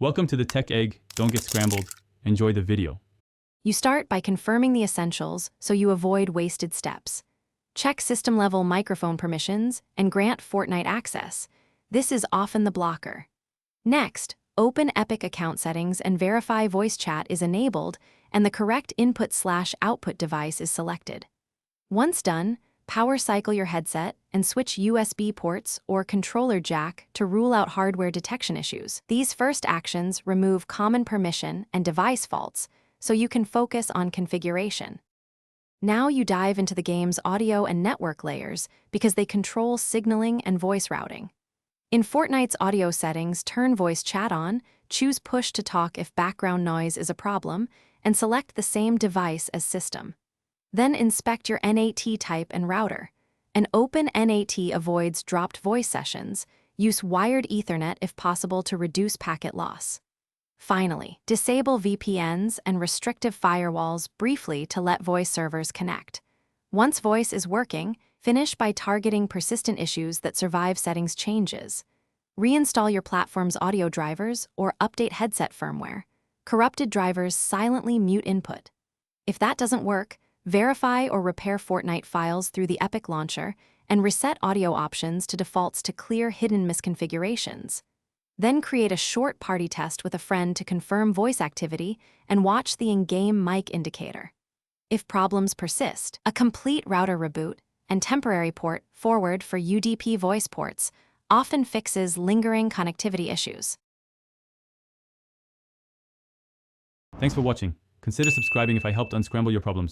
Welcome to the Tech Egg. Don't get scrambled. Enjoy the video. You start by confirming the essentials so you avoid wasted steps. Check system-level microphone permissions and grant Fortnite access. This is often the blocker. Next, open Epic account settings and verify voice chat is enabled and the correct input/output device is selected. Once done, power cycle your headset and switch USB ports or controller jack to rule out hardware detection issues. These first actions remove common permission and device faults, so you can focus on configuration. Now you dive into the game's audio and network layers because they control signaling and voice routing. In Fortnite's audio settings, turn voice chat on, choose push to talk if background noise is a problem, and select the same device as system. Then inspect your NAT type and router. An open NAT avoids dropped voice sessions. Use wired Ethernet if possible to reduce packet loss. Finally, disable VPNs and restrictive firewalls briefly to let voice servers connect. Once voice is working, finish by targeting persistent issues that survive settings changes. Reinstall your platform's audio drivers or update headset firmware. Corrupted drivers silently mute input. If that doesn't work, verify or repair Fortnite files through the Epic launcher and reset audio options to defaults to clear hidden misconfigurations. Then create a short party test with a friend to confirm voice activity and watch the in-game mic indicator. If problems persist, a complete router reboot and temporary port forward for UDP voice ports often fixes lingering connectivity issues. Thanks for watching. Consider subscribing if I helped unscramble your problems.